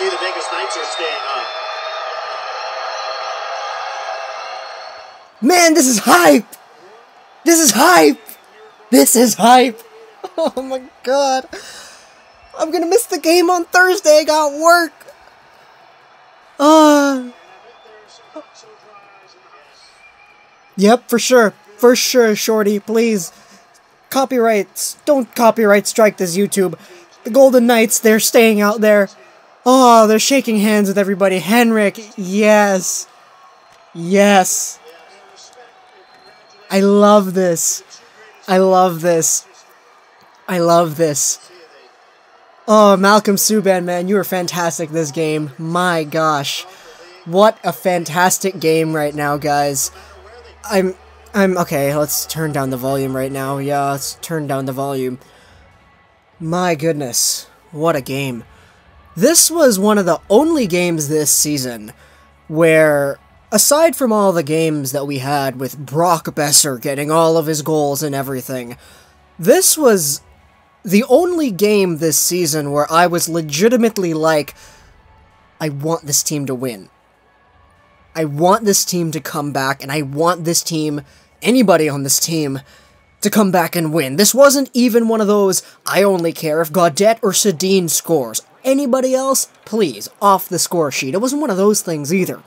see the Vegas Knights are staying up. Man, this is hype! This is hype! This is hype! Oh my god. I'm gonna miss the game on Thursday. I got work. Yep, for sure. For sure, Shorty. Please. Copyrights. Don't copyright strike this YouTube. The Golden Knights, they're staying out there. Oh, they're shaking hands with everybody. Henrik, yes. Yes. I love this. I love this. I love this. Oh, Malcolm Subban, man, you were fantastic this game. My gosh. What a fantastic game right now, guys. I'm okay, let's turn down the volume right now. Yeah, let's turn down the volume. My goodness, what a game. This was one of the only games this season where, aside from all the games that we had with Brock Besser getting all of his goals and everything, this was the only game this season where I was legitimately like, I want this team to win. I want this team to come back, and I want this team, anybody on this team, to come back and win. This wasn't even one of those, I only care if Gaudette or Sedin scores. Anybody else, please, off the score sheet. It wasn't one of those things either.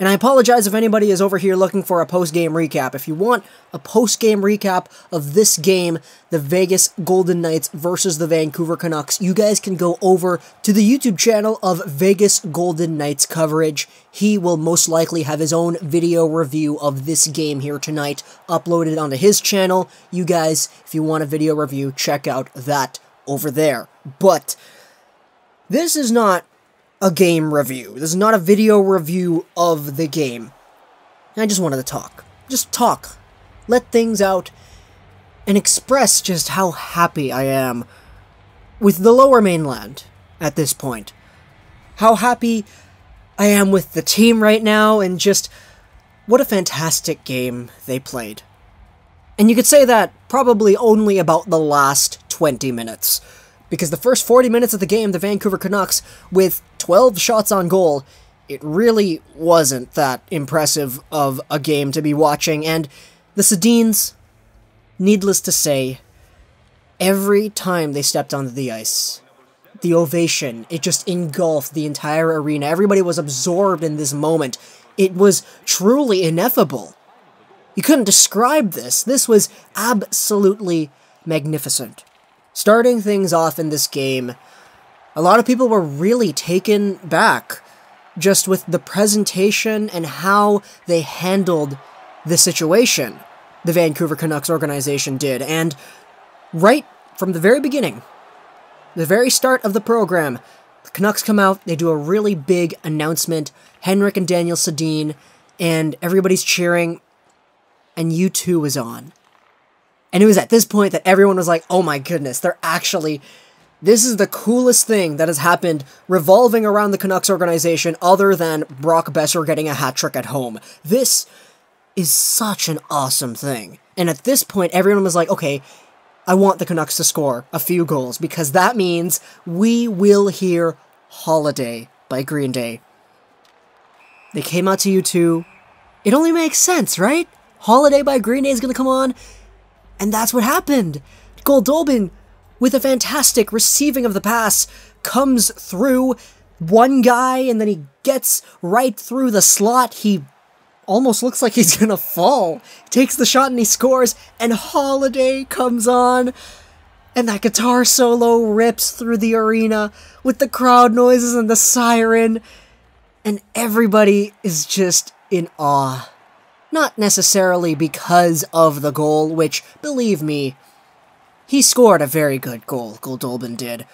And I apologize if anybody is over here looking for a post-game recap. If you want a post-game recap of this game, the Vegas Golden Knights versus the Vancouver Canucks, you guys can go over to the YouTube channel of Vegas Golden Knights coverage. He will most likely have his own video review of this game here tonight uploaded onto his channel. You guys, if you want a video review, check out that over there. But this is not a game review. This is not a video review of the game. I just wanted to talk. Just talk. Let things out and express just how happy I am with the Lower Mainland at this point. How happy I am with the team right now, and just what a fantastic game they played. And you could say that probably only about the last 20 minutes. Because the first 40 minutes of the game, the Vancouver Canucks, with 12 shots on goal, it really wasn't that impressive of a game to be watching. And the Sedins, needless to say, every time they stepped onto the ice, the ovation, it just engulfed the entire arena. Everybody was absorbed in this moment. It was truly ineffable. You couldn't describe this. This was absolutely magnificent. Starting things off in this game, a lot of people were really taken back just with the presentation and how they handled the situation, the Vancouver Canucks organization did. And right from the very beginning, the very start of the program, the Canucks come out, they do a really big announcement, Henrik and Daniel Sedin, and everybody's cheering, and U2 was on. And it was at this point that everyone was like, oh my goodness, this is the coolest thing that has happened revolving around the Canucks organization other than Brock Besser getting a hat trick at home. This is such an awesome thing. And at this point, everyone was like, okay, I want the Canucks to score a few goals, because that means we will hear Holiday by Green Day. They came out to U2. It only makes sense, right? Holiday by Green Day is going to come on. And that's what happened. Goldobin, with a fantastic receiving of the pass, comes through one guy, and then he gets right through the slot. He almost looks like he's gonna fall. He takes the shot and he scores, and Holiday comes on, and that guitar solo rips through the arena with the crowd noises and the siren, and everybody is just in awe. Not necessarily because of the goal, which, believe me, he scored a very good goal, Goldobin did.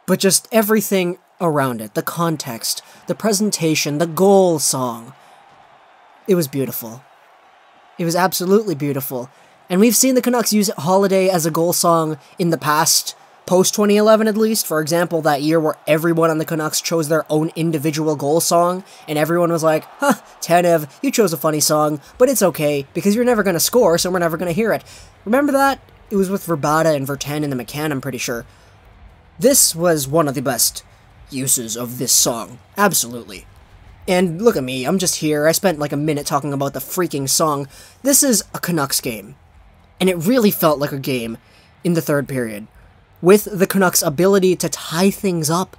But just everything around it, the context, the presentation, the goal song. It was beautiful. It was absolutely beautiful. And we've seen the Canucks use Holiday as a goal song in the past, post-2011 at least. For example, that year where everyone on the Canucks chose their own individual goal song, and everyone was like, huh, Tanev, you chose a funny song, but it's okay, because you're never going to score, so we're never going to hear it. Remember that? It was with Verbata and Vertan and the McCann, I'm pretty sure. This was one of the best uses of this song. Absolutely. And look at me, I'm just here. I spent like a minute talking about the freaking song. This is a Canucks game. And it really felt like a game in the third period. With the Canucks' ability to tie things up,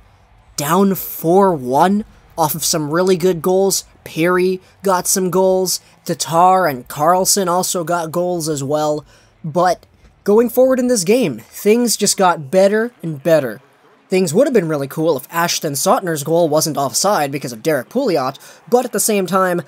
down 4-1 off of some really good goals. Perry got some goals. Tatar and Carlson also got goals as well. But going forward in this game, things just got better and better. Things would have been really cool if Ashton Sautner's goal wasn't offside because of Derek Pouliot, but at the same time,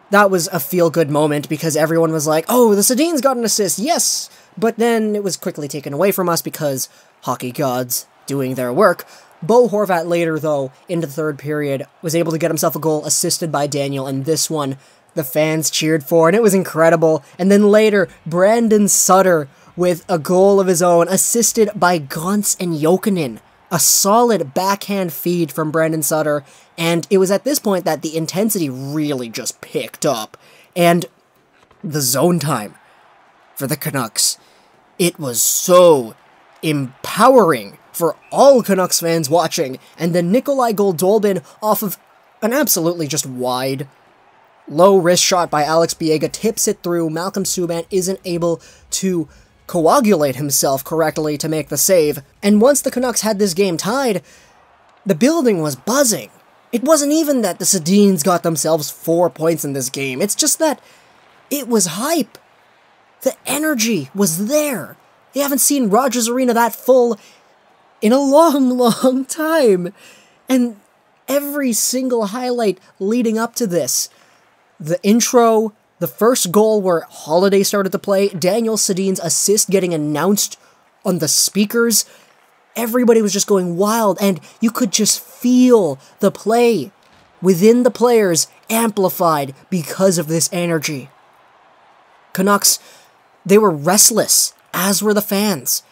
that was a feel-good moment because everyone was like, oh, the Sedin's got an assist, yes! But then it was quickly taken away from us because hockey gods doing their work. Bo Horvat later, though, in the third period, was able to get himself a goal assisted by Daniel, and this one, the fans cheered for, and it was incredible. And then later, Brandon Sutter with a goal of his own, assisted by Gauntz and Jokinen. A solid backhand feed from Brandon Sutter, and it was at this point that the intensity really just picked up. And the zone time for the Canucks, it was so empowering for all Canucks fans watching, and the Nikolai Goldolbin off of an absolutely just wide, low-risk shot by Alex Biega tips it through. Malcolm Subban isn't able to coagulate himself correctly to make the save, and once the Canucks had this game tied, the building was buzzing. It wasn't even that the Sedins got themselves 4 points in this game, it's just that it was hype. The energy was there. You haven't seen Rogers Arena that full in a long, long time. And every single highlight leading up to this, the intro, the first goal where Holiday started to play, Daniel Sedin's assist getting announced on the speakers, everybody was just going wild, and you could just feel the play within the players amplified because of this energy. Canucks, they were restless, as were the fans.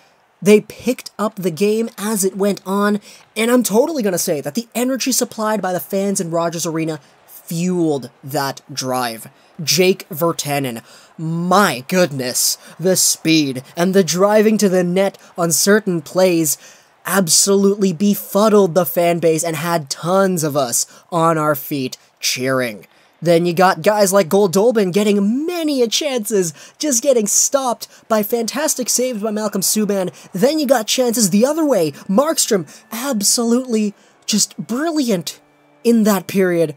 They picked up the game as it went on, and I'm totally going to say that the energy supplied by the fans in Rogers Arena fueled that drive. Jake Virtanen, my goodness, the speed and the driving to the net on certain plays absolutely befuddled the fan base and had tons of us on our feet cheering. Then you got guys like Goldolbin getting many chances, just getting stopped by fantastic saves by Malcolm Subban. Then you got chances the other way. Markstrom, absolutely just brilliant in that period.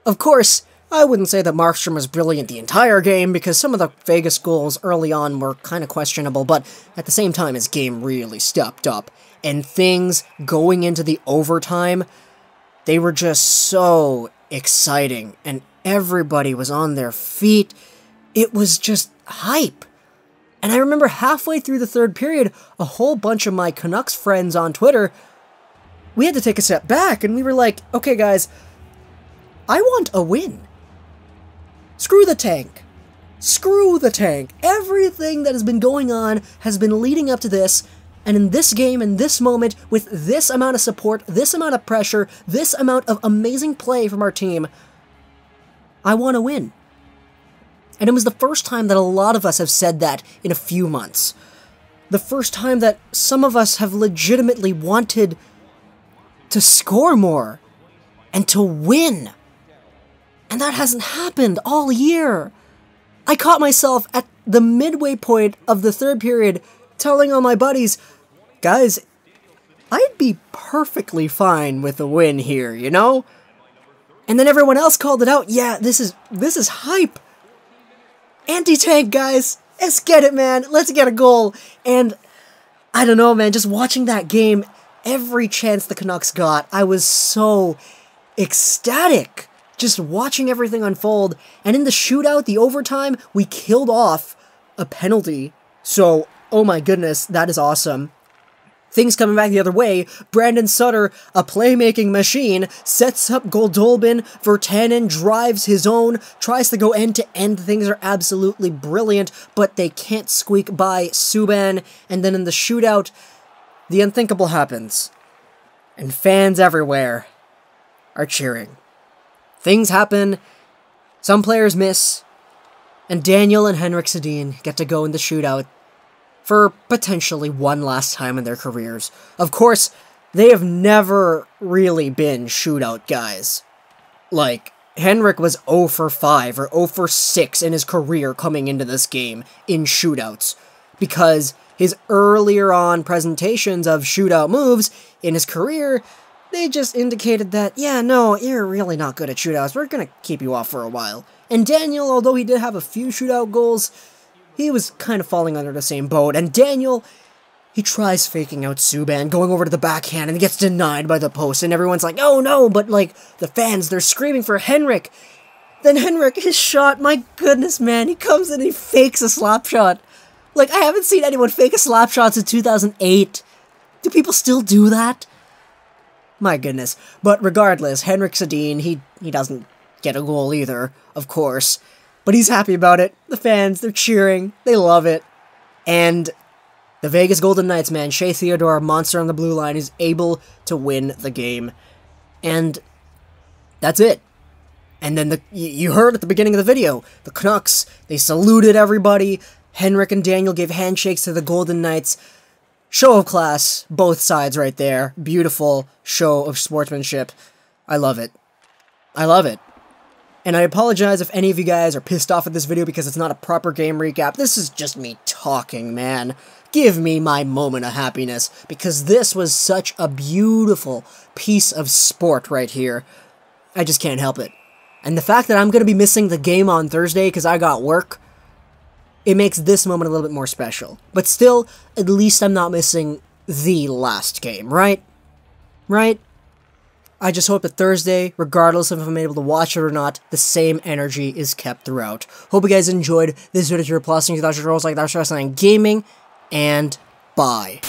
Of course, I wouldn't say that Markstrom was brilliant the entire game, because some of the Vegas goals early on were kind of questionable, but at the same time, his game really stepped up. And things going into the overtime, they were just so exciting, and everybody was on their feet. It was just hype. And I remember halfway through the third period, a whole bunch of my Canucks friends on Twitter, we had to take a step back, and we were like, okay guys, I want a win. Screw the tank. Screw the tank. Everything that has been going on has been leading up to this, and in this game, in this moment, with this amount of support, this amount of pressure, this amount of amazing play from our team, I want to win. And it was the first time that a lot of us have said that in a few months. The first time that some of us have legitimately wanted to score more and to win. And that hasn't happened all year. I caught myself at the midway point of the third period telling all my buddies, guys, I'd be perfectly fine with a win here, you know? And then everyone else called it out, yeah, this is hype. Anti-tank, guys. Let's get it, man. Let's get a goal. And I don't know, man, just watching that game, every chance the Canucks got, I was so ecstatic. Just watching everything unfold, and in the shootout, the overtime, we killed off a penalty. So, oh my goodness, that is awesome. Things coming back the other way, Brandon Sutter, a playmaking machine, sets up Goldolbin, Virtanen drives his own, tries to go end-to-end, things are absolutely brilliant, but they can't squeak by Subban, and then in the shootout, the unthinkable happens. And fans everywhere are cheering. Things happen, some players miss, and Daniel and Henrik Sedin get to go in the shootout for potentially one last time in their careers. Of course, they have never really been shootout guys. Like, Henrik was 0 for 5 or 0 for 6 in his career coming into this game in shootouts, because his earlier on presentations of shootout moves in his career, they just indicated that, yeah, no, you're really not good at shootouts, we're gonna keep you off for a while. And Daniel, although he did have a few shootout goals, he was kind of falling under the same boat, and Daniel, he tries faking out Subban, going over to the backhand, and he gets denied by the post, and everyone's like, oh no, but like, the fans, they're screaming for Henrik. Then Henrik, his shot, my goodness, man, he comes in and he fakes a slap shot. Like, I haven't seen anyone fake a slap shot since 2008. Do people still do that? My goodness. But regardless, Henrik Sedin, he doesn't get a goal either, of course. But he's happy about it. The fans, they're cheering, they love it. And the Vegas Golden Knights, man, Shea Theodore, monster on the blue line, is able to win the game. And that's it. And then you heard at the beginning of the video, the Canucks, they saluted everybody. Henrik and Daniel gave handshakes to the Golden Knights. Show of class, both sides right there. Beautiful show of sportsmanship. I love it. I love it. And I apologize if any of you guys are pissed off at this video because it's not a proper game recap. This is just me talking, man. Give me my moment of happiness, because this was such a beautiful piece of sport right here. I just can't help it. And the fact that I'm going to be missing the game on Thursday because I got work, it makes this moment a little bit more special. But still, at least I'm not missing the last game, right? Right? I just hope that Thursday, regardless of if I'm able to watch it or not, the same energy is kept throughout. Hope you guys enjoyed this video. If you're plus and you thought your roles like that, wrestling and gaming, and bye.